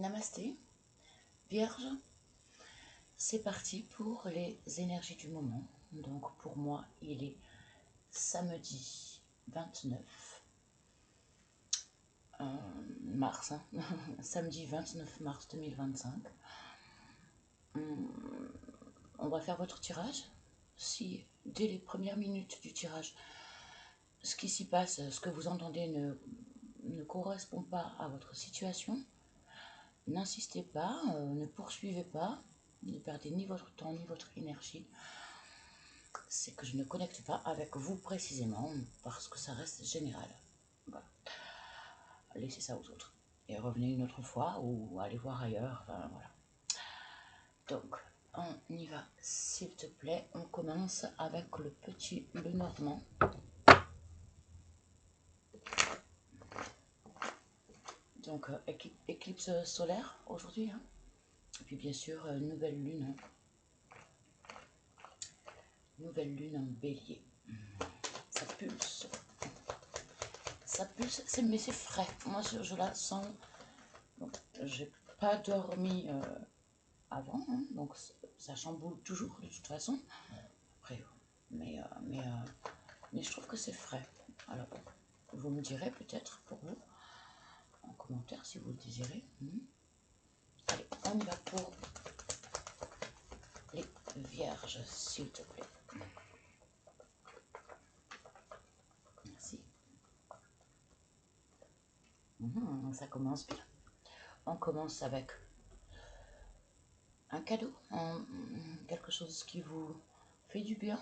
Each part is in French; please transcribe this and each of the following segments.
Namasté, Vierge, c'est parti pour les énergies du moment. Donc pour moi, il est samedi 29 mars, samedi 29 mars 2025. On va faire votre tirage. Si dès les premières minutes du tirage, ce qui s'y passe, ce que vous entendez ne correspond pas à votre situation, n'insistez pas, ne poursuivez pas, ne perdez ni votre temps ni votre énergie. C'est que je ne connecte pas avec vous précisément parce que ça reste général. Voilà. Laissez ça aux autres et revenez une autre fois ou allez voir ailleurs. Enfin, voilà. Donc, on y va, s'il te plaît. On commence avec le petit Lenormand. Donc, éclipse solaire aujourd'hui. Hein. Et puis, bien sûr, nouvelle lune. Nouvelle lune en bélier. Ça pulse. Ça pulse, mais c'est frais. Moi, je la sens. J'ai pas dormi avant, hein, donc ça chamboule toujours de toute façon. Après, mais je trouve que c'est frais. Alors, vous me direz peut-être pour vous en commentaire si vous le désirez. Allez, on y va pour les vierges, s'il te plaît. Merci. Ça commence bien. On commence avec un cadeau, quelque chose qui vous fait du bien.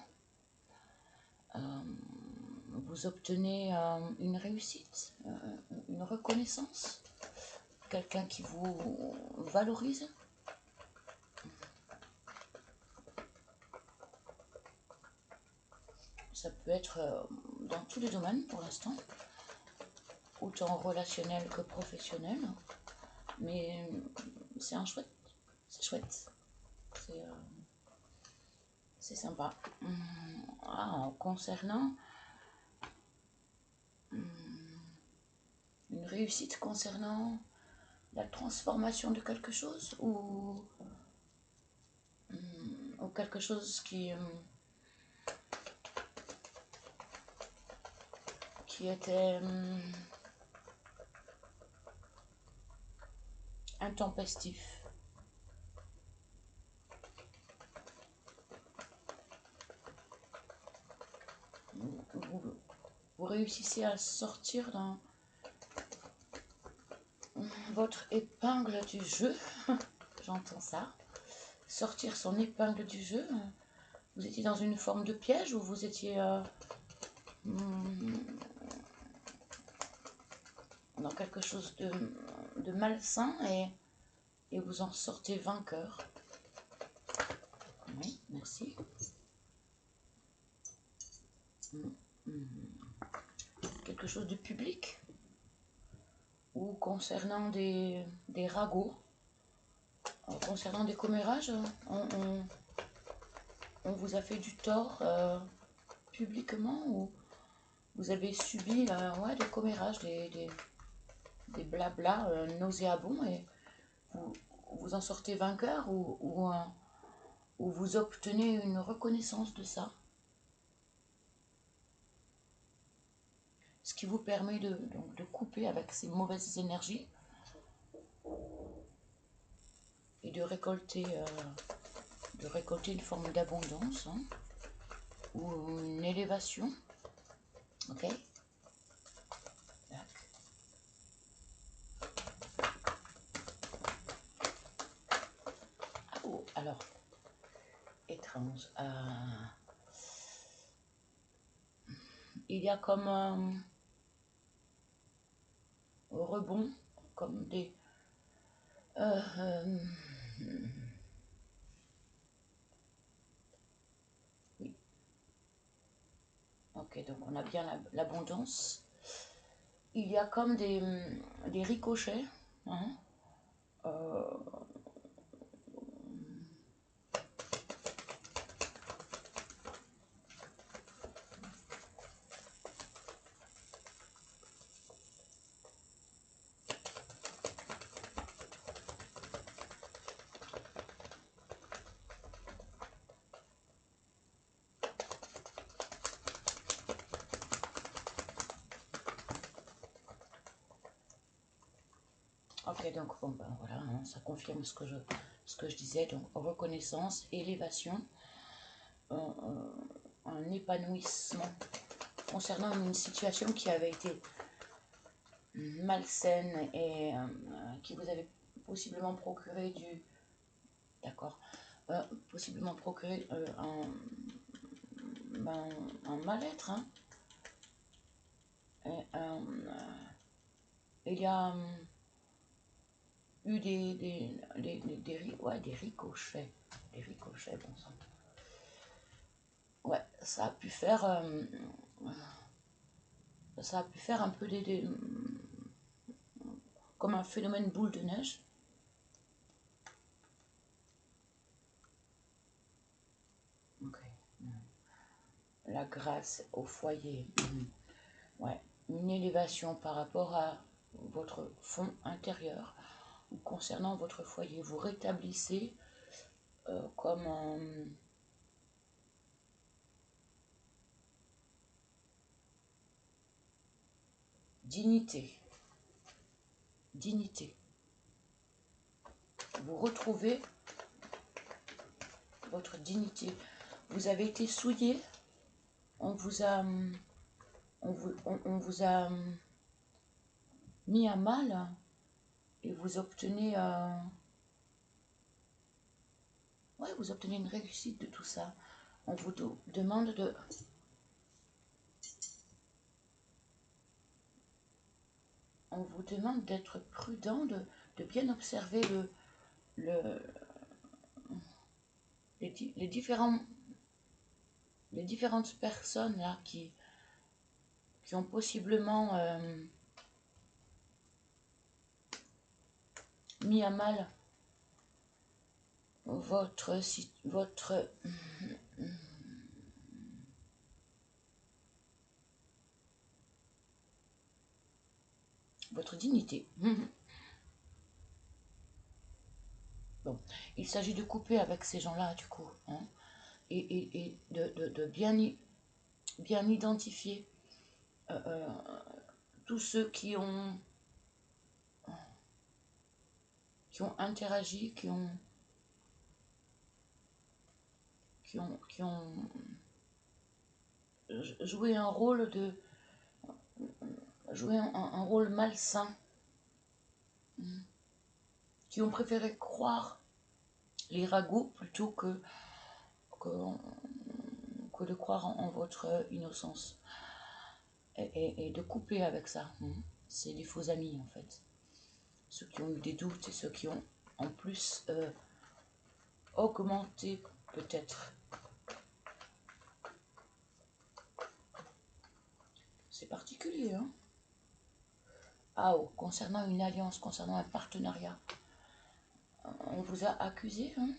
Vous obtenez une réussite, une reconnaissance, quelqu'un qui vous valorise. Ça peut être dans tous les domaines pour l'instant, autant relationnel que professionnel, mais c'est chouette, c'est sympa. Concernant une réussite concernant la transformation de quelque chose ou quelque chose qui était intempestif. Vous réussissez à sortir dans votre épingle du jeu. J'entends ça. Sortir son épingle du jeu. Vous étiez dans une forme de piège ou vous étiez dans quelque chose de malsain et vous en sortez vainqueur. Oui, merci. Quelque chose de public ou concernant des ragots, concernant des commérages, on vous a fait du tort publiquement ou vous avez subi des commérages, des blabla nauséabonds et vous en sortez vainqueur ou vous obtenez une reconnaissance de ça. Ce qui vous permet de couper avec ces mauvaises énergies et de récolter une forme d'abondance ou une élévation. Ok. Oh, alors, étrange. Il y a comme un rebond, comme des... oui. Ok, donc on a bien l'abondance. Il y a comme des ricochets. Hein, Ok, donc bon, ben voilà, hein, ça confirme ce que je disais. Donc reconnaissance, élévation, un épanouissement concernant une situation qui avait été malsaine et qui vous avait possiblement procuré du... D'accord. Possiblement procuré un mal-être. Hein. Et, il y a eu des ricochets. Des ricochets, bon sang. Ouais, ça a pu faire un peu comme un phénomène boule de neige. Ok. La grâce au foyer. Ouais. Une élévation par rapport à votre fond intérieur ou concernant votre foyer. Vous rétablissez comme dignité. Dignité. Vous retrouvez votre dignité. Vous avez été souillé. On vous a... on vous a mis à mal et vous obtenez... ouais, vous obtenez une réussite de tout ça. On vous demande de... On vous demande d'être prudent, de bien observer les différentes personnes là qui ont possiblement mis à mal votre dignité. Bon, il s'agit de couper avec ces gens-là du coup, hein, et de bien identifier tous ceux qui ont interagi, qui ont joué un rôle un rôle malsain, qui ont préféré croire les ragots plutôt que, que de croire en votre innocence et de couper avec ça. C'est des faux amis en fait, ceux qui ont eu des doutes et ceux qui ont en plus augmenté peut-être. C'est particulier, hein. Ah, oh, concernant une alliance, concernant un partenariat, on vous a accusé, hein.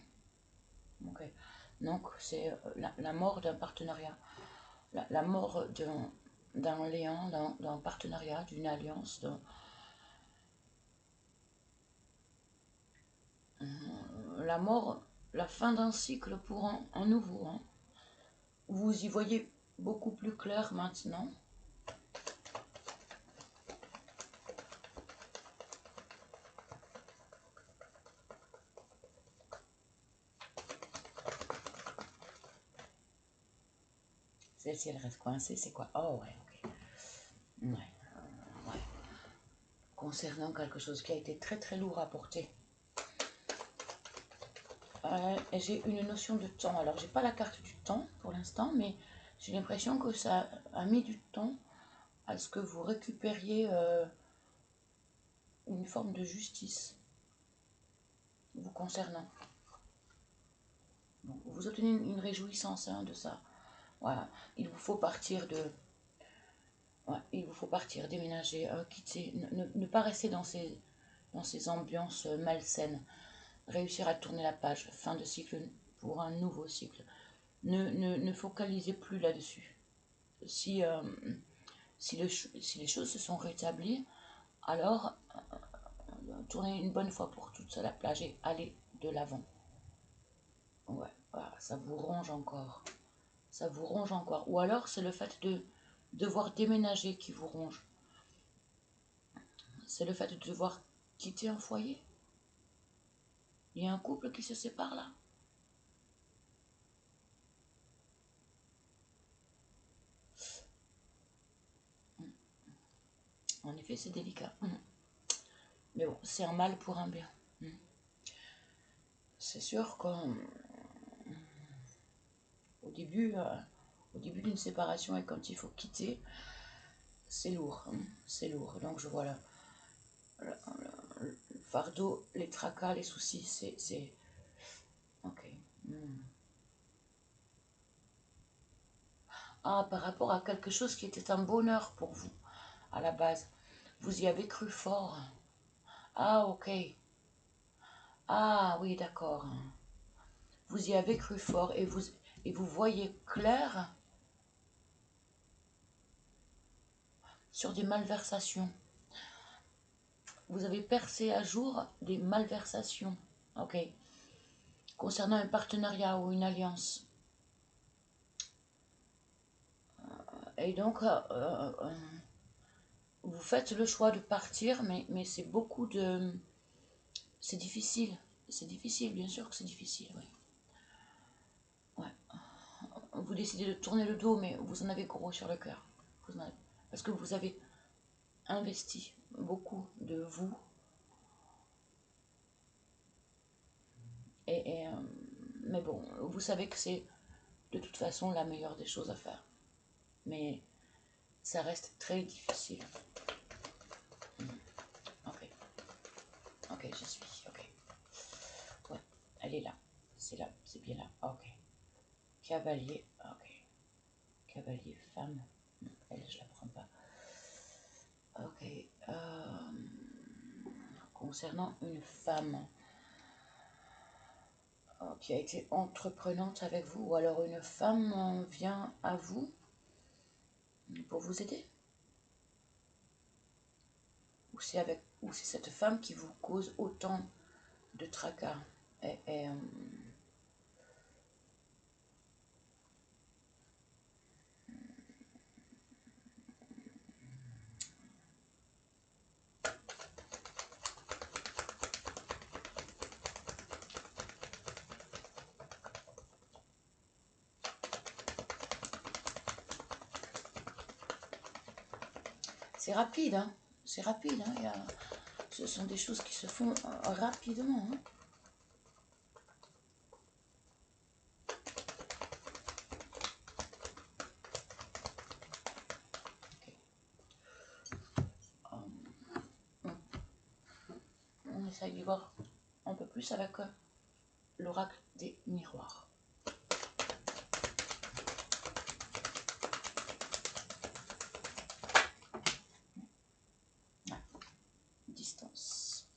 Ok. Donc c'est la mort d'un partenariat, la mort d'un lien, d'un partenariat, d'une alliance, la mort, la fin d'un cycle pour un nouveau. Hein. Vous y voyez beaucoup plus clair maintenant. Celle-ci, elle reste coincée, c'est quoi? Oh, ouais, ok. Ouais, ouais. Concernant quelque chose qui a été très très lourd à porter. J'ai une notion de temps. Alors, j'ai pas la carte du temps pour l'instant, mais j'ai l'impression que ça a mis du temps à ce que vous récupériez une forme de justice vous concernant. Bon, vous obtenez une réjouissance hein, de ça. Voilà, il vous faut partir il vous faut partir, déménager, quitter, ne pas rester dans ces ambiances malsaines. Réussir à tourner la page, fin de cycle pour un nouveau cycle. Ne focalisez plus là-dessus. Si les choses se sont rétablies, alors tournez une bonne fois pour toutes à la plage et allez de l'avant. Ouais, voilà, ça vous ronge encore. Ça vous ronge encore. Ou alors c'est le fait de devoir déménager qui vous ronge. C'est le fait de devoir quitter un foyer. Il y a un couple qui se sépare là. En effet, c'est délicat. Mais bon, c'est un mal pour un bien. C'est sûr qu'au début, d'une séparation et quand il faut quitter, c'est lourd. C'est lourd. Donc je vois là, le fardeau, les tracas, les soucis, c'est... Ok. Ah, par rapport à quelque chose qui était un bonheur pour vous, à la base. Vous y avez cru fort. Ah, ok. Ah, oui, d'accord. Vous y avez cru fort et vous voyez clair sur des malversations. Vous avez percé à jour des malversations. Ok. Concernant un partenariat ou une alliance. Et donc, vous faites le choix de partir, mais c'est beaucoup de... C'est difficile. C'est difficile, bien sûr que c'est difficile, oui. Ouais. Vous décidez de tourner le dos, mais vous en avez gros sur le cœur. Parce que vous avez investi beaucoup de vous. Mais bon, vous savez que c'est de toute façon la meilleure des choses à faire. Mais ça reste très difficile. Ok. Ok, je suis. Ok. Ouais, elle est là. C'est là. C'est bien là. Ok. Cavalier. Ok. Cavalier, femme. Elle, je la prends pas. Ok. Concernant une femme qui a été entreprenante avec vous, ou alors une femme vient à vous pour vous aider, ou c'est cette femme qui vous cause autant de tracas. C'est rapide, hein. C'est rapide, hein. Ce sont des choses qui se font rapidement, hein. On essaye d'y voir un peu plus avec l'oracle des miroirs. Ouais. Distance.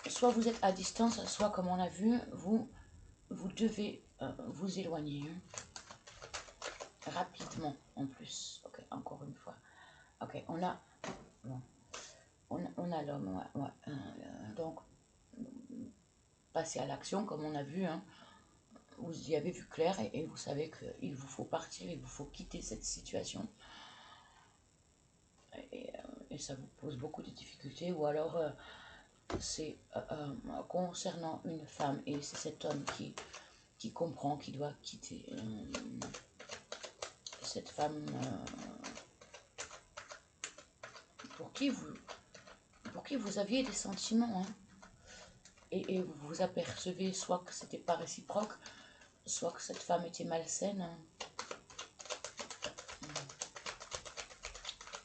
Soit vous êtes à distance, soit comme on a vu, vous devez vous éloigner. Rapidement en plus. Ok, encore une fois. Ok, on a l'homme, ouais. Donc, passer à l'action comme on a vu, hein. Vous y avez vu clair et vous savez qu'il vous faut partir, il vous faut quitter cette situation. Et ça vous pose beaucoup de difficultés. Ou alors, c'est concernant une femme et c'est cet homme qui comprend qu'il doit quitter cette femme pour qui vous aviez des sentiments, hein. Et vous vous apercevez soit que c'était pas réciproque, soit que cette femme était malsaine, hein.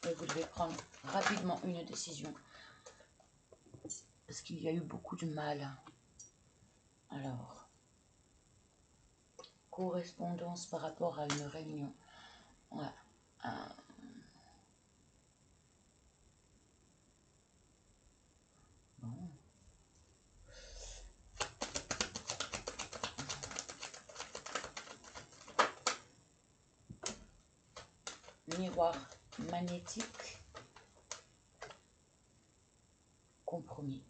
Et vous devez prendre rapidement une décision. Parce qu'il y a eu beaucoup de mal. Alors, correspondance par rapport à une réunion. Ouais. Bon. Miroir magnétique. Compromis.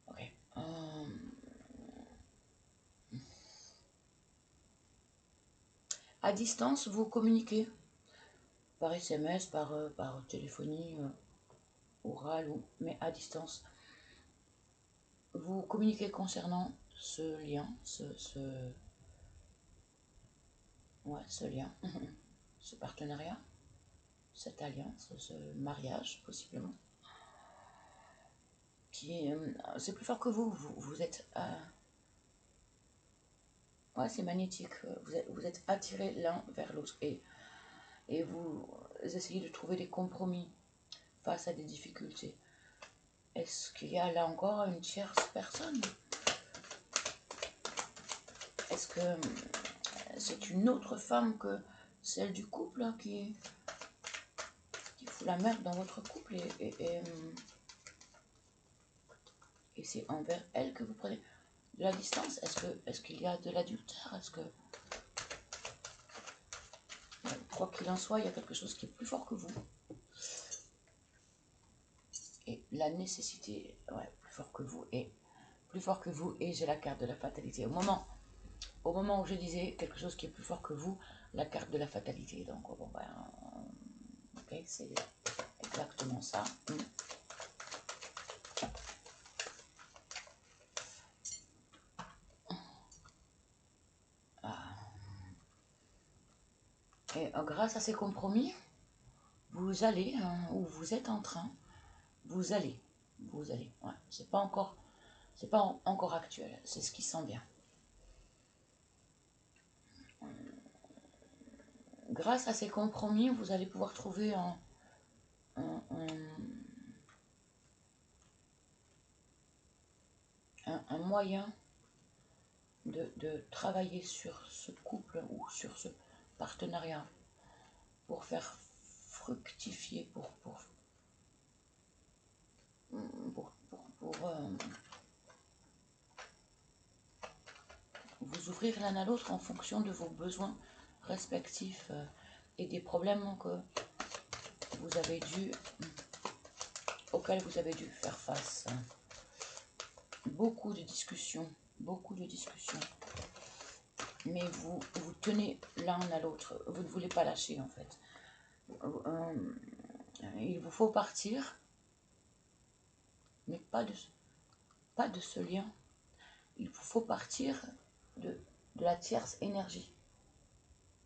Ok. À distance, vous communiquez. par SMS, par téléphonie orale, mais à distance. Vous communiquez concernant ce lien, ouais, ce lien, ce partenariat, cette alliance, ce mariage, possiblement. C'est plus fort que vous êtes... ouais, c'est magnétique, vous êtes attirés l'un vers l'autre, et vous essayez de trouver des compromis face à des difficultés. Est-ce qu'il y a là encore une tierce personne? Est-ce que c'est une autre femme que celle du couple hein, qui fout la merde dans votre couple et c'est envers elle que vous prenez de la distance? Est-ce qu'il y a de l'adultère? Est-ce que... Quoi qu'il en soit, il y a quelque chose qui est plus fort que vous. Et la nécessité, ouais, plus fort que vous, et j'ai la carte de la fatalité. Au moment où je disais quelque chose qui est plus fort que vous, la carte de la fatalité. Donc, bon, ben, ok, c'est exactement ça. Et grâce à ces compromis, vous allez, ou vous êtes en train, vous allez, ouais, c'est pas encore actuel, c'est ce qui sent bien. Grâce à ces compromis, vous allez pouvoir trouver un moyen de travailler sur ce couple ou sur ce partenariat pour faire fructifier, pour vous ouvrir l'un à l'autre en fonction de vos besoins respectifs et des problèmes auxquels vous avez dû faire face. Beaucoup de discussions, mais vous tenez l'un à l'autre, vous ne voulez pas lâcher en fait. Il vous faut partir, mais pas de ce lien. Il vous faut partir de la tierce énergie,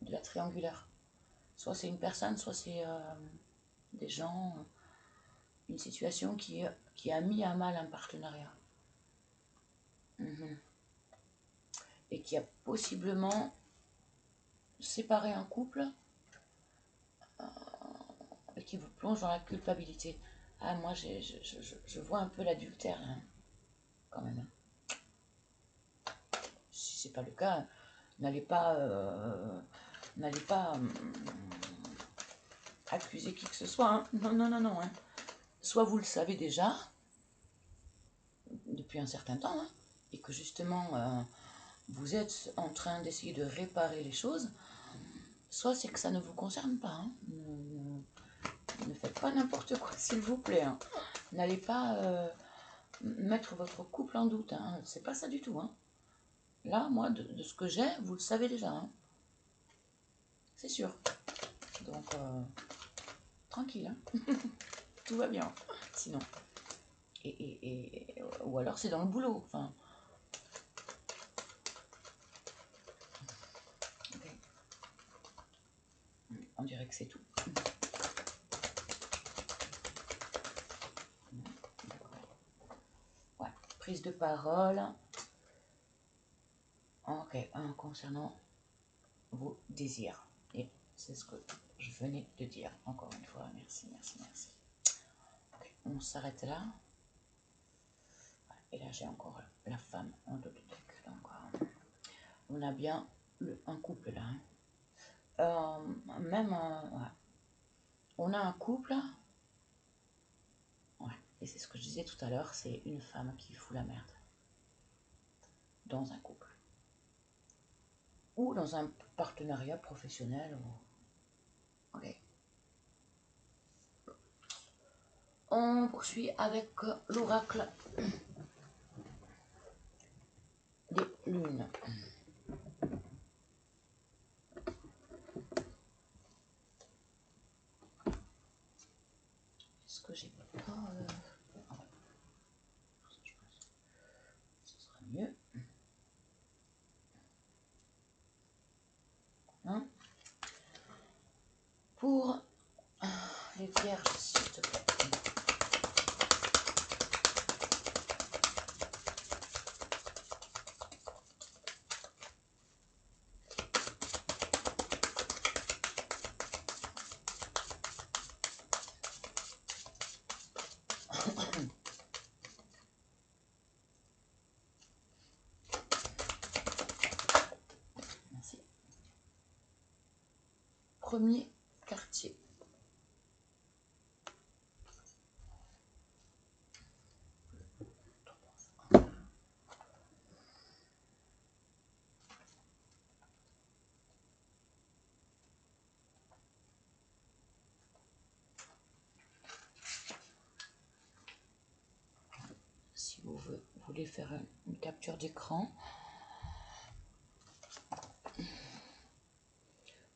de la triangulaire. Soit c'est une personne, soit c'est des gens, une situation qui a mis à mal un partenariat. Et qui a possiblement séparé un couple et qui vous plonge dans la culpabilité. Ah, moi, je vois un peu l'adultère, hein, quand même. Si c'est pas le cas, n'allez pas accuser qui que ce soit. Hein. Non. Hein. Soit vous le savez déjà, depuis un certain temps, hein, et que justement, vous êtes en train d'essayer de réparer les choses, soit c'est que ça ne vous concerne pas. Hein. Ne faites pas n'importe quoi, s'il vous plaît. Hein. N'allez pas mettre votre couple en doute. Hein. C'est pas ça du tout. Hein. Là, moi, de ce que j'ai, vous le savez déjà. Hein. C'est sûr. Donc, tranquille. Hein. Tout va bien. Sinon. Ou alors c'est dans le boulot. Enfin. Okay. On dirait que c'est tout. Ouais. Prise de parole. Ok. Concernant vos désirs. Et c'est ce que je venais de dire. Encore une fois. Merci. Okay. On s'arrête là. Et là, j'ai encore la femme en dos de deck. Donc, on a bien un couple là. Hein. Ouais. On a un couple. Ouais. Et c'est ce que je disais tout à l'heure, c'est une femme qui fout la merde. Dans un couple. Ou dans un partenariat professionnel. Ok. On poursuit avec l'oracle des lunes. que j'ai pas... ah, ce sera mieux. Hein? Pour les vierges, s'il te plaît. Merci. Premier quartier. Si vous voulez faire une capture d'écran.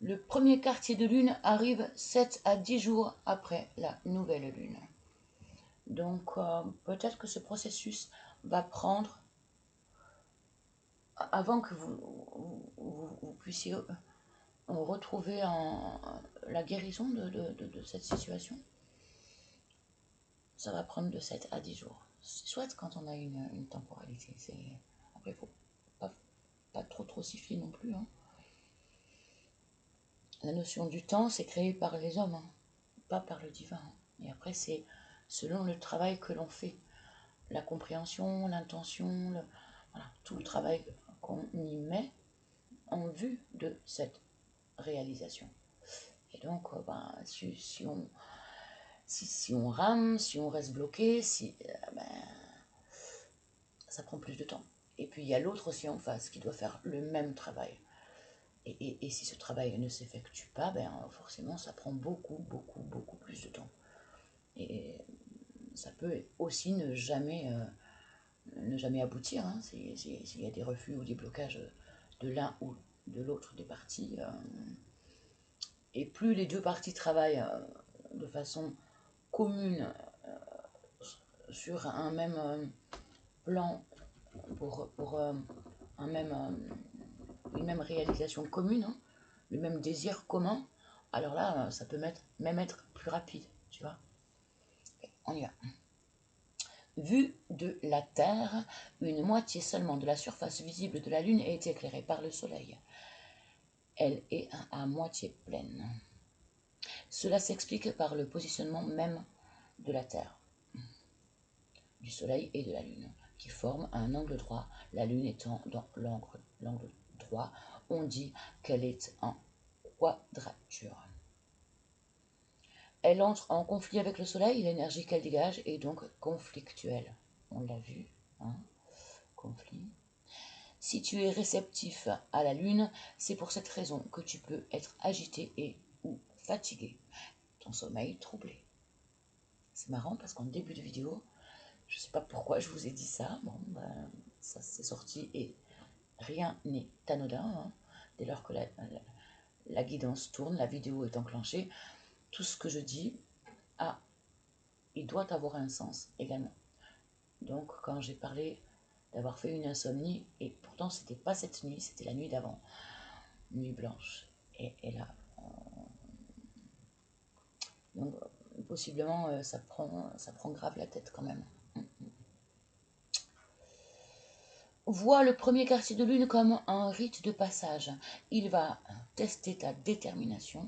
Le premier quartier de lune arrive 7 à 10 jours après la nouvelle lune. Donc peut-être que ce processus va prendre, avant que vous puissiez retrouver la guérison de cette situation, ça va prendre de 7 à 10 jours. C'est chouette quand on a une temporalité. Après, il ne faut pas trop s'y fier non plus. Hein. La notion du temps, c'est créé par les hommes, hein, pas par le divin. Et après, c'est selon le travail que l'on fait. La compréhension, l'intention, voilà, tout le travail qu'on y met en vue de cette réalisation. Et donc, si on rame, si on reste bloqué, ça prend plus de temps. Et puis, il y a l'autre aussi en face qui doit faire le même travail. Et si ce travail ne s'effectue pas, forcément, ça prend beaucoup plus de temps. Et ça peut aussi ne jamais aboutir, hein, s'il y a des refus ou des blocages de l'un ou de l'autre des parties. Et plus les deux parties travaillent de façon commune sur un même plan pour une même réalisation commune, hein, le même désir commun, alors là, ça peut même être plus rapide, tu vois. On y va. Vue de la Terre, une moitié seulement de la surface visible de la Lune est éclairée par le Soleil. Elle est à moitié pleine. Cela s'explique par le positionnement même de la Terre, du Soleil et de la Lune, qui forment un angle droit. La Lune étant dans l'angle droit, on dit qu'elle est en quadrature. Elle entre en conflit avec le Soleil, l'énergie qu'elle dégage est donc conflictuelle. On l'a vu, hein, conflit. Si tu es réceptif à la Lune, c'est pour cette raison que tu peux être agité et ou fatigué, ton sommeil troublé. C'est marrant parce qu'en début de vidéo, je ne sais pas pourquoi je vous ai dit ça, ça s'est sorti et rien n'est anodin. Hein. Dès lors que la guidance tourne, la vidéo est enclenchée, tout ce que je dis, il doit avoir un sens également. Donc quand j'ai parlé d'avoir fait une insomnie, et pourtant c'était pas cette nuit, c'était la nuit d'avant, nuit blanche, et là, donc possiblement ça prend grave la tête quand même. Vois le premier quartier de lune comme un rite de passage. Il va tester ta détermination.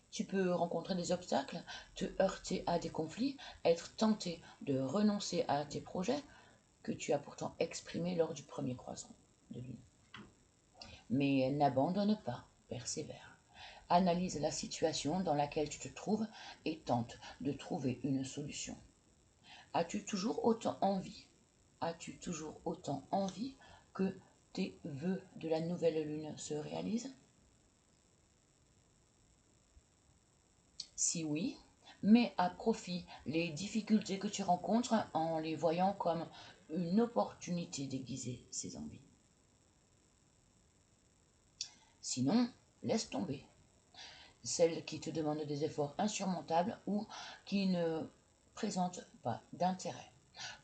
Tu peux rencontrer des obstacles, te heurter à des conflits, être tenté de renoncer à tes projets que tu as pourtant exprimés lors du premier croisement de lune. Mais n'abandonne pas, persévère. Analyse la situation dans laquelle tu te trouves et tente de trouver une solution. As-tu toujours autant envie que tes vœux de la nouvelle lune se réalisent? Si oui, mets à profit les difficultés que tu rencontres en les voyant comme une opportunité d'aiguiser ces envies. Sinon, laisse tomber. celles qui te demandent des efforts insurmontables ou qui ne présentent pas d'intérêt.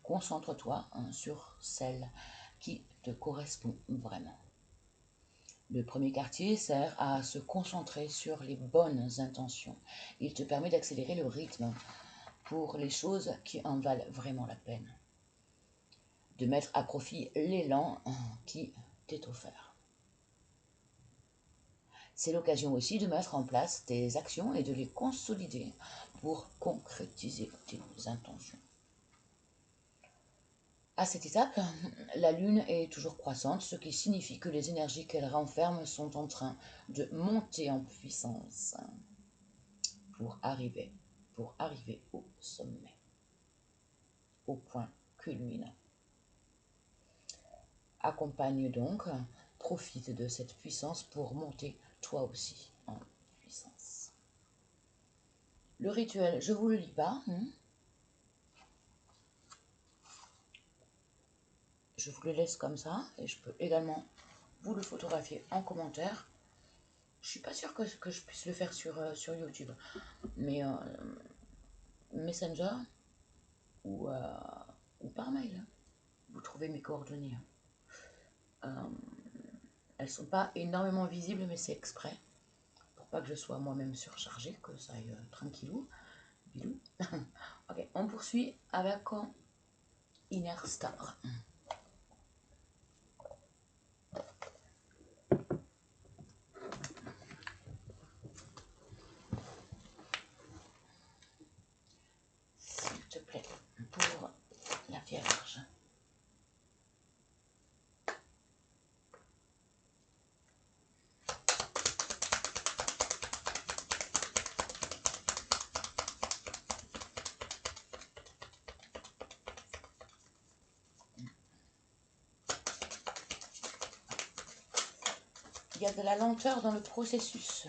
Concentre-toi sur celles qui te correspondent vraiment. Le premier quartier sert à se concentrer sur les bonnes intentions. Il te permet d'accélérer le rythme pour les choses qui en valent vraiment la peine. De mettre à profit l'élan qui t'est offert. C'est l'occasion aussi de mettre en place tes actions et de les consolider pour concrétiser tes intentions. À cette étape, la Lune est toujours croissante, ce qui signifie que les énergies qu'elle renferme sont en train de monter en puissance pour arriver au sommet, au point culminant. Accompagne donc, profite de cette puissance pour monter toi aussi en puissance. Le rituel, je vous le lis pas. Je vous le laisse comme ça et je peux également vous le photographier en commentaire. Je suis pas sûre que je puisse le faire sur YouTube, mais Messenger ou par mail. Vous trouvez mes coordonnées. Elles sont pas énormément visibles, mais c'est exprès pour pas que je sois moi-même surchargée, que ça aille tranquillou. Bilou. Ok, on poursuit avec Inner Star. S'il te plaît, pour la Vierge. Il y a de la lenteur dans le processus.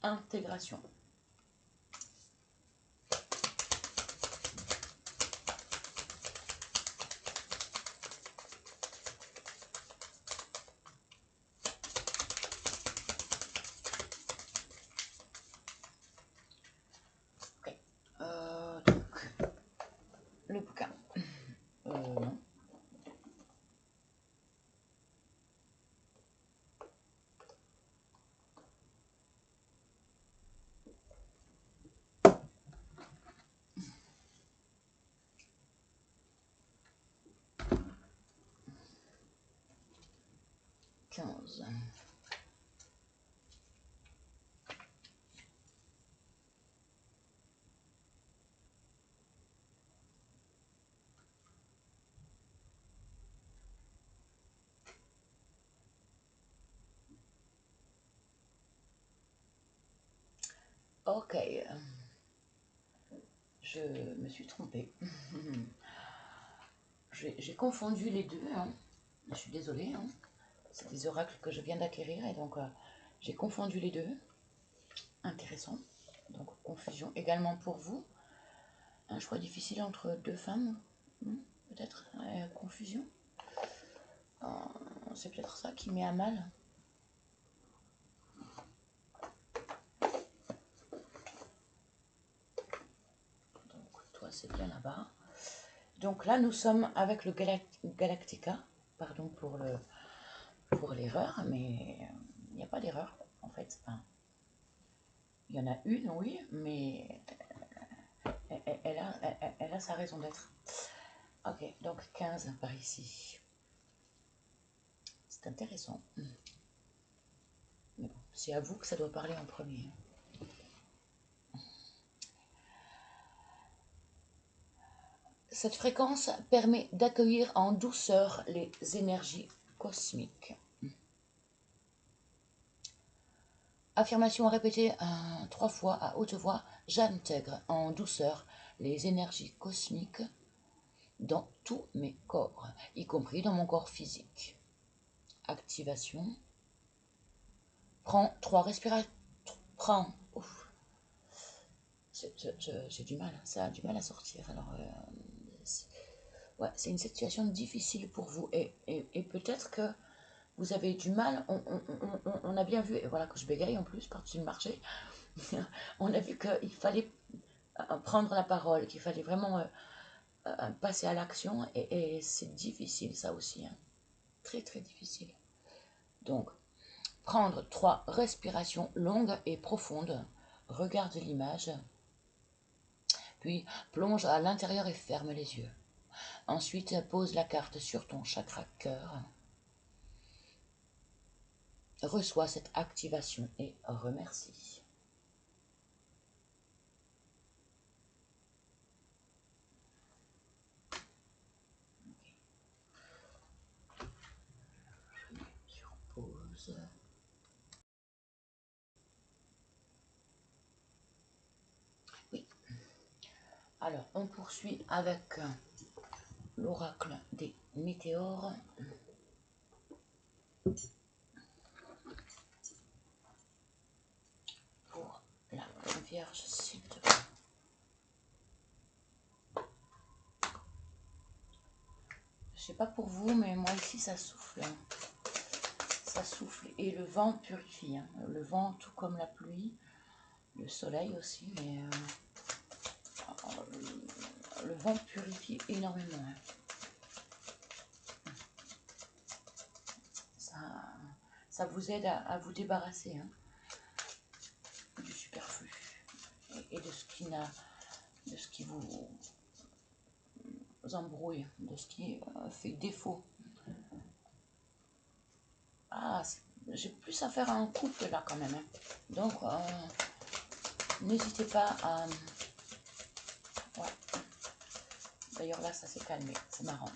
Intégration. Ok. Donc, le bouquin. Non. Ok. Je me suis trompée. J'ai confondu les deux. Je suis désolée. C'est des oracles que je viens d'acquérir et donc j'ai confondu les deux. Intéressant. Donc confusion également pour vous. Un choix difficile entre deux femmes. Peut-être confusion. C'est peut-être ça qui met à mal. Donc toi c'est bien là-bas. Donc là nous sommes avec le Galactica. Pardon pour l'erreur, mais il n'y a pas d'erreur en fait. Enfin, il y en a une, oui, mais elle a sa raison d'être. Ok, donc 15 par ici. C'est intéressant. Mais bon, c'est à vous que ça doit parler en premier. Cette fréquence permet d'accueillir en douceur les énergies cosmiques. Affirmation à répéter 3 fois à haute voix. J'intègre en douceur les énergies cosmiques dans tous mes corps, y compris dans mon corps physique. Activation. Prends 3 respirations. Prends. J'ai du mal, ça a du mal à sortir. Alors, ouais, c'est une situation difficile pour vous et peut-être que vous avez du mal, on a bien vu, et voilà que je bégaye en plus par-dessus le marché, on a vu qu'il fallait prendre la parole, qu'il fallait vraiment passer à l'action, et c'est difficile ça aussi, hein. Très très difficile. Donc, prendre 3 respirations longues et profondes, regarde l'image, puis plonge à l'intérieur et ferme les yeux. Ensuite, pose la carte sur ton chakra cœur. Reçois cette activation et remercie. Je mets sur pause. Oui. Alors, on poursuit avec l'oracle des météores. Pour la Vierge, s'il te plaît. Je sais pas pour vous, mais moi ici ça souffle. Ça souffle et le vent purifie. Hein. Le vent, tout comme la pluie, le soleil aussi, mais le vent purifie énormément. Hein. Ça vous aide à vous débarrasser hein, du superflu et de ce qui vous embrouille, de ce qui fait défaut. Ah, j'ai plus à faire un couple là quand même. Hein. Donc, n'hésitez pas à... Ouais. D'ailleurs là, ça s'est calmé, c'est marrant.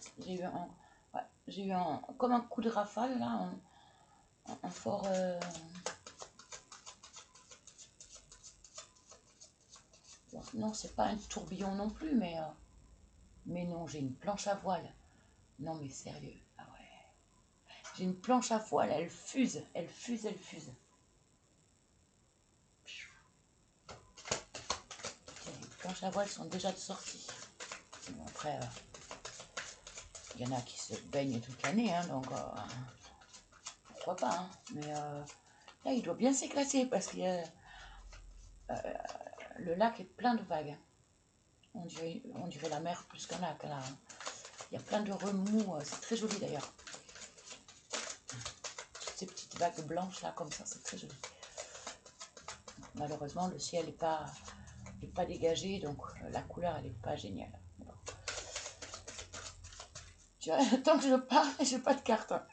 J'ai eu comme un coup de rafale là, un fort... Bon, non, c'est pas un tourbillon non plus, mais non, j'ai une planche à voile. Non mais sérieux, ah ouais. J'ai une planche à voile, elle fuse, elle fuse, elle fuse. Les planches à voile sont déjà de sortie. Bon, après, il y en a qui se baignent toute l'année, hein, donc pourquoi pas. Hein, mais là, il doit bien s'éclater parce que le lac est plein de vagues. Hein. On dirait la mer plus qu'un lac là. Hein. Il y a plein de remous, c'est très joli d'ailleurs. Toutes ces petites vagues blanches là comme ça, c'est très joli. Malheureusement, le ciel n'est pas dégagé, donc la couleur elle n'est pas géniale. Bon. Tu vois, tant que je parle, j'ai pas de carte. Hein.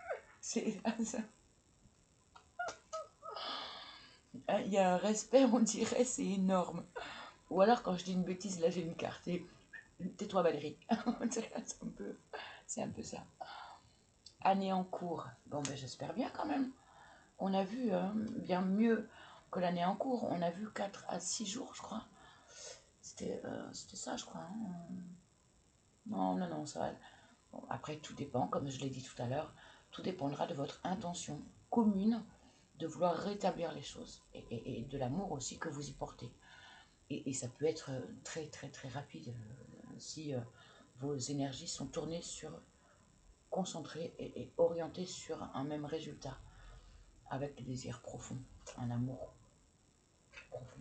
Il y a un respect, on dirait, c'est énorme. Ou alors quand je dis une bêtise, là j'ai une carte. Et tais-toi Valérie. C'est un peu ça. Année en cours. Bon ben j'espère bien quand même. On a vu bien mieux que l'année en cours. On a vu 4 à 6 jours, je crois. C'était ça, je crois. Hein. Non, ça va. Bon, après, tout dépend, comme je l'ai dit tout à l'heure, tout dépendra de votre intention commune de vouloir rétablir les choses et de l'amour aussi que vous y portez. Et ça peut être très, très, très rapide si vos énergies sont tournées sur, concentrées et orientées sur un même résultat, avec des désirs profonds, un amour profond.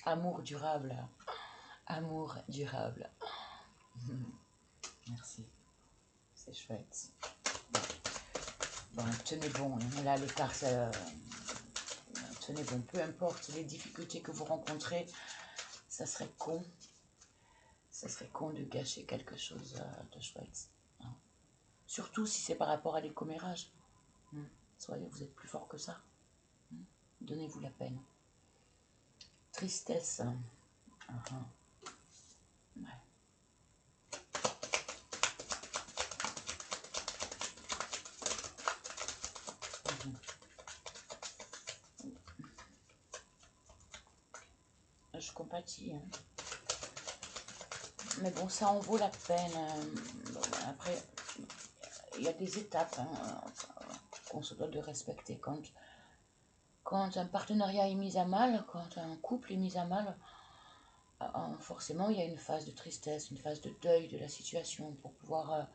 Amour durable. Amour durable. Merci. C'est chouette. Bon, tenez bon. Là, les cartes, tenez bon. Peu importe les difficultés que vous rencontrez, ça serait con. Ça serait con de gâcher quelque chose de chouette. Hein. Surtout si c'est par rapport à des commérages. Soyez, vous êtes plus fort que ça. Donnez-vous la peine. Tristesse. Ouais. Je compatis. Hein. Mais bon, ça en vaut la peine. Bon, après, il y a des étapes hein, qu'on se doit de respecter. Quand quand un partenariat est mis à mal, quand un couple est mis à mal, forcément il y a une phase de tristesse, une phase de deuil de la situation pour pouvoir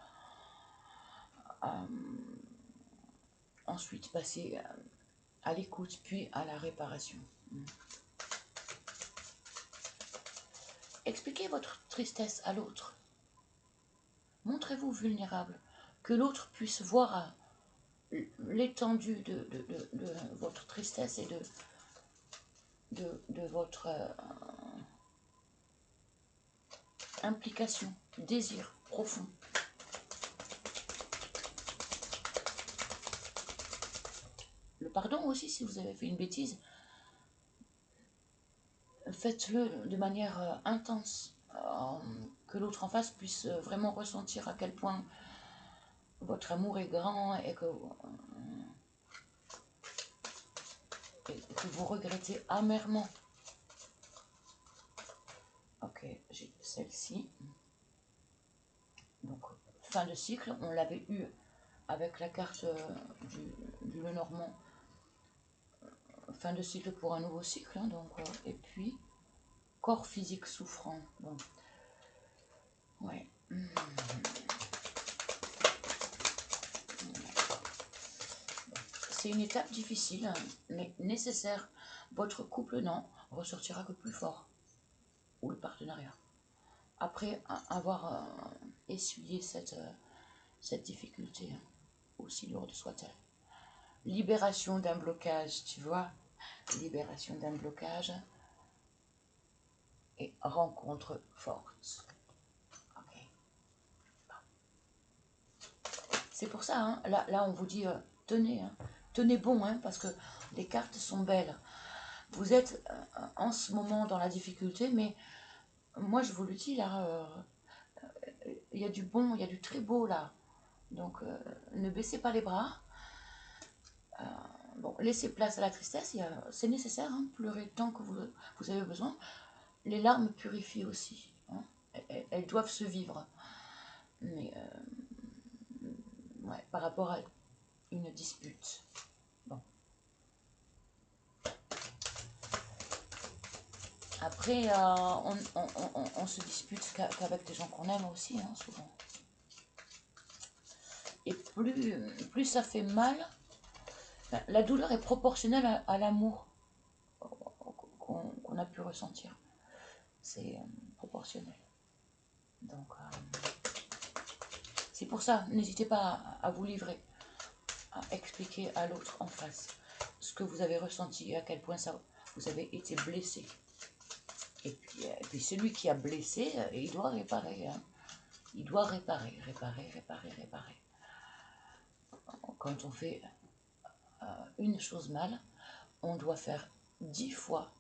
ensuite passer à l'écoute puis à la réparation. Expliquez votre tristesse à l'autre. Montrez-vous vulnérable, que l'autre puisse voir l'étendue de votre tristesse et de votre implication, désir profond. Le pardon aussi, si vous avez fait une bêtise, faites-le de manière intense, que l'autre en face puisse vraiment ressentir à quel point votre amour est grand et que vous regrettez amèrement. Ok, j'ai celle-ci. Donc, fin de cycle, on l'avait eu avec la carte du Lenormand. Fin de cycle pour un nouveau cycle, hein, donc, et puis corps physique souffrant. Bon. Ouais. C'est une étape difficile, hein, mais nécessaire. Votre couple, non, ressortira que plus fort. Ou le partenariat. Après avoir essuyé cette difficulté, hein, aussi lourde soit-elle. Libération d'un blocage, tu vois. Libération d'un blocage. Et rencontre forte. Ok. C'est pour ça, hein, là on vous dit, tenez, hein, tenez bon, hein, parce que les cartes sont belles. Vous êtes en ce moment dans la difficulté, mais moi je vous le dis, là, il y a du bon, il y a du très beau là. Donc ne baissez pas les bras. Bon, laissez place à la tristesse, c'est nécessaire, hein, pleurez tant que vous avez besoin. Les larmes purifient aussi, hein, elles doivent se vivre. Mais ouais, par rapport à une dispute. Bon. Après, on se dispute qu'avec des gens qu'on aime aussi, hein, souvent. Et plus ça fait mal, la douleur est proportionnelle à l'amour qu'on a pu ressentir. C'est proportionnel. Donc, c'est pour ça, n'hésitez pas à vous livrer, à expliquer à l'autre en face ce que vous avez ressenti et à quel point vous avez été blessé. Et puis celui qui a blessé, il doit réparer. Hein. Il doit réparer. Quand on fait une chose mal, on doit faire 10 fois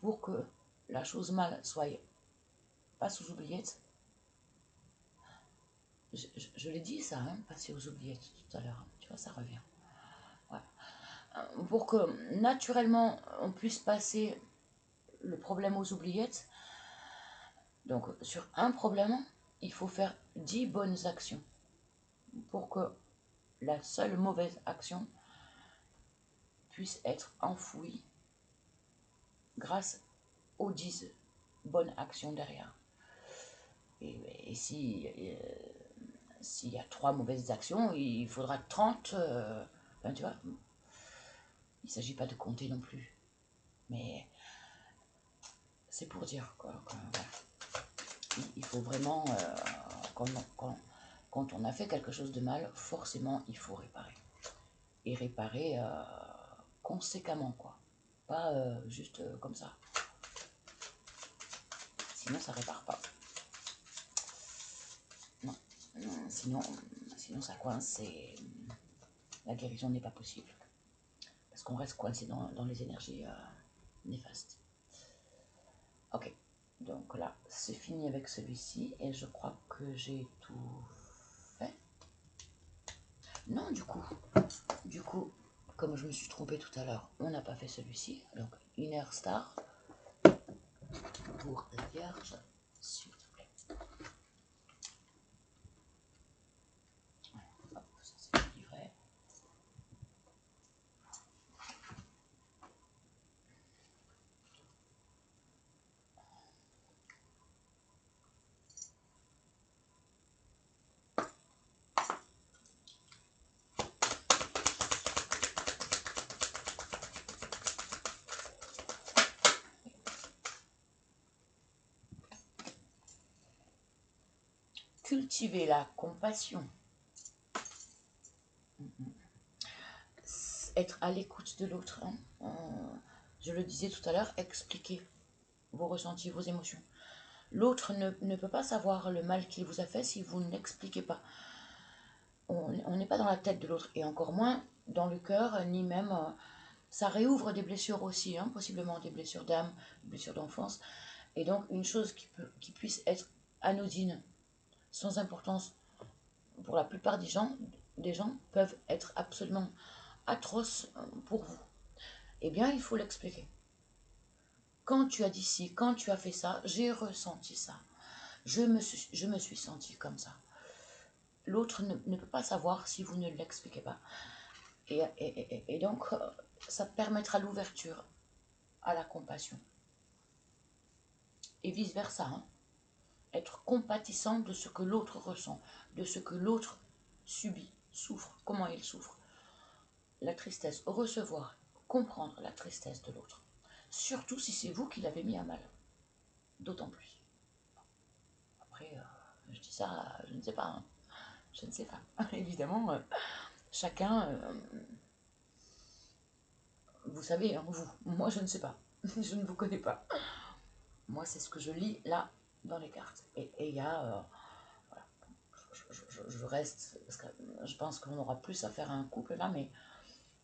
pour que la chose mal soit pas sous oubliette. Je l'ai dit ça, hein, passer aux oubliettes tout à l'heure. Tu vois, ça revient. Ouais. Pour que naturellement on puisse passer le problème aux oubliettes, donc sur un problème, il faut faire 10 bonnes actions pour que la seule mauvaise action puisse être enfouie grâce aux 10 bonnes actions derrière. Et si s'il y a 3 mauvaises actions, il faudra 30. Enfin, tu vois, il ne s'agit pas de compter non plus. Mais c'est pour dire quoi. Voilà. Il faut vraiment, quand on a fait quelque chose de mal, forcément il faut réparer. Et réparer conséquemment, quoi. Pas juste comme ça. Sinon ça répare pas. Non. Sinon ça coince et la guérison n'est pas possible. Parce qu'on reste coincé dans les énergies néfastes. Ok. Donc là, c'est fini avec celui-ci. Et je crois que j'ai tout fait. Non, du coup, comme je me suis trompée tout à l'heure, on n'a pas fait celui-ci. Donc, Inner Star pour la Vierge, s'il te plaît. Hop, ça c'est le livret. cultiver la compassion, être à l'écoute de l'autre, hein. Je le disais tout à l'heure, expliquer vos ressentis, vos émotions. L'autre ne peut pas savoir le mal qu'il vous a fait si vous ne l'expliquez pas. On n'est pas dans la tête de l'autre, et encore moins dans le cœur, ni même... ça réouvre des blessures aussi, hein, possiblement des blessures d'âme, des blessures d'enfance. Et donc une chose qui puisse être anodine, sans importance, pour la plupart des gens peuvent être absolument atroces pour vous. Eh bien, il faut l'expliquer. Quand tu as dit ci, quand tu as fait ça, j'ai ressenti ça. Je me suis sentie comme ça. L'autre ne peut pas savoir si vous ne l'expliquez pas. Et donc, ça permettra l'ouverture à la compassion. Et vice-versa, hein. Être compatissant de ce que l'autre ressent, de ce que l'autre subit, souffre, comment il souffre. La tristesse, recevoir, comprendre la tristesse de l'autre. Surtout si c'est vous qui l'avez mis à mal. D'autant plus. Après, je dis ça, je ne sais pas. Hein. Je ne sais pas. Évidemment, chacun... vous savez, hein, vous. Moi, je ne sais pas. Je ne vous connais pas. Moi, c'est ce que je lis là, dans les cartes. Et il y a... voilà. Je reste... Parce que je pense qu'on aura plus à faire à un couple là, mais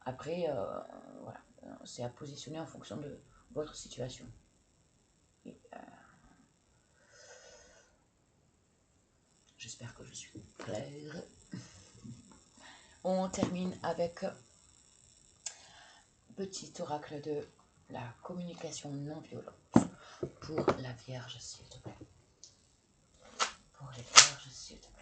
après, voilà. C'est à positionner en fonction de votre situation. Et, j'espère que je suis claire. On termine avec petit oracle de la communication non violente pour la Vierge, s'il te plaît. Pour les Vierges, s'il te plaît.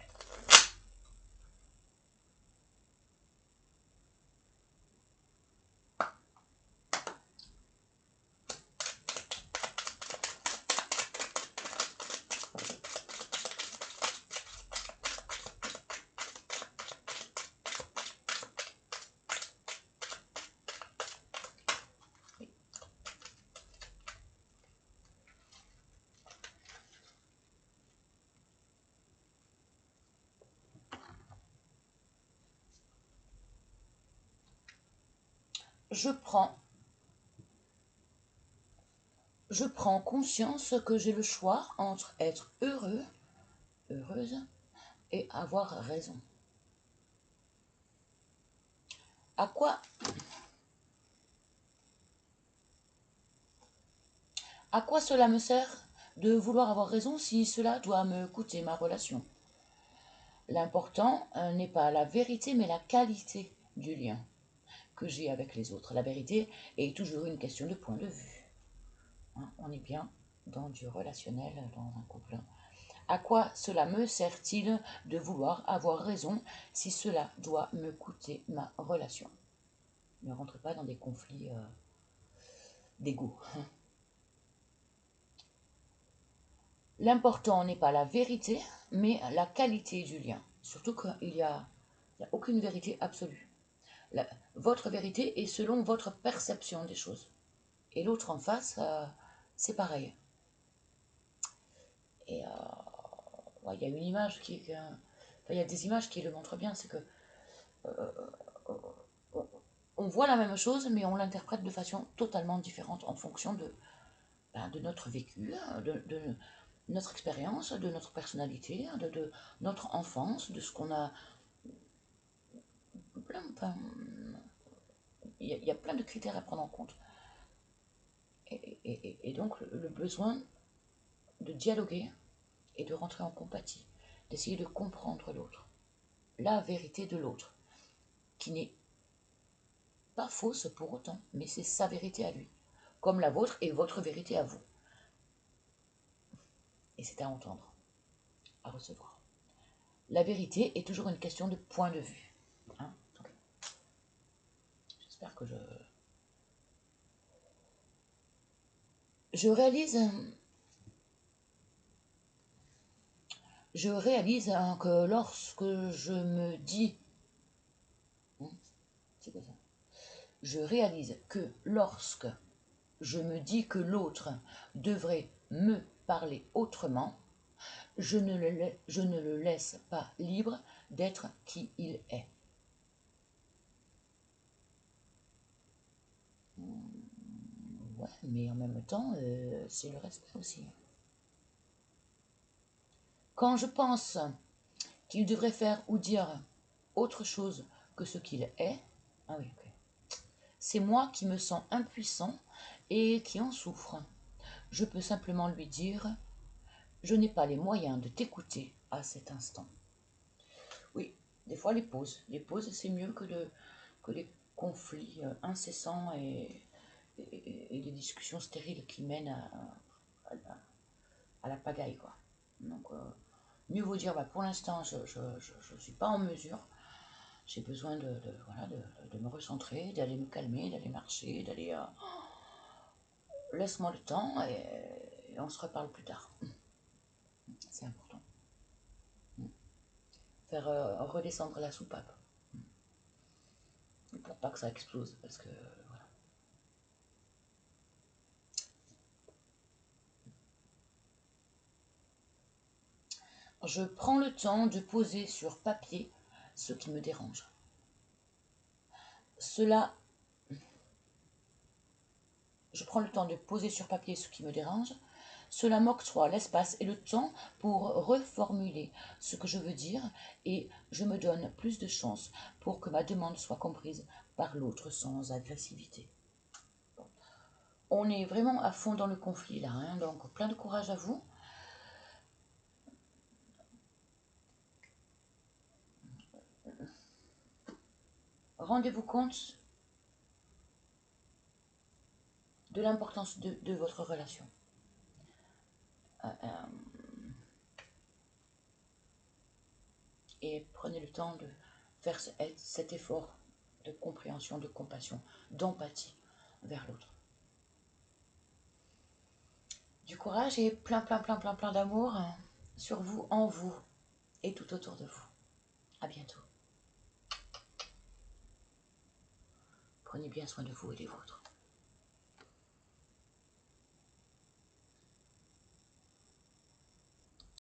Je prends conscience que j'ai le choix entre être heureux, heureuse, et avoir raison. À quoi cela me sert de vouloir avoir raison si cela doit me coûter ma relation? L'important n'est pas la vérité, mais la qualité du lien que j'ai avec les autres. La vérité est toujours une question de point de vue. Hein, on est bien dans du relationnel, dans un couple. À quoi cela me sert-il de vouloir avoir raison si cela doit me coûter ma relation? Ne rentrez pas dans des conflits d'ego. L'important n'est pas la vérité, mais la qualité du lien. Surtout qu'il n'y a aucune vérité absolue. Votre vérité est selon votre perception des choses. Et l'autre en face, c'est pareil. Et ouais, il y a une image il y a des images qui le montrent bien, c'est que on voit la même chose, mais on l'interprète de façon totalement différente en fonction de notre vécu, de notre expérience, de notre personnalité, de notre enfance, de ce qu'on a... Il y a plein de critères à prendre en compte. Et donc le besoin de dialoguer et de rentrer en compatie, d'essayer de comprendre l'autre, la vérité de l'autre, qui n'est pas fausse pour autant, mais c'est sa vérité à lui, comme la vôtre et votre vérité à vous. Et c'est à entendre, à recevoir. La vérité est toujours une question de point de vue. Hein, j'espère que je réalise que lorsque je me dis... c'est quoi ça? Je réalise que lorsque je me dis que l'autre devrait me parler autrement, Je ne le laisse pas libre d'être qui il est. Ouais, mais en même temps, c'est le respect aussi. Quand je pense qu'il devrait faire ou dire autre chose que ce qu'il est, ah oui, ok. C'est moi qui me sens impuissant et qui en souffre. Je peux simplement lui dire, je n'ai pas les moyens de t'écouter à cet instant. Oui, des fois les pauses. Les pauses, c'est mieux que les conflits incessants et les discussions stériles qui mènent à la pagaille, quoi. Donc, mieux vaut dire, pour l'instant, je ne suis pas en mesure. J'ai besoin voilà, de me recentrer, d'aller me calmer, d'aller marcher, d'aller... laisse-moi le temps et on se reparle plus tard. C'est important. Faire redescendre la soupape. Pour pas que ça explose, parce que... voilà. Je prends le temps de poser sur papier ce qui me dérange. Je prends le temps de poser sur papier ce qui me dérange. Cela m'octroie l'espace et le temps pour reformuler ce que je veux dire et je me donne plus de chance pour que ma demande soit comprise par l'autre sans agressivité. Bon. On est vraiment à fond dans le conflit là, hein, donc plein de courage à vous. Rendez-vous compte de l'importance de votre relation. Et prenez le temps de faire cet effort de compréhension, de compassion, d'empathie vers l'autre. Du courage et plein d'amour sur vous, en vous et tout autour de vous. À bientôt. Prenez bien soin de vous et des vôtres.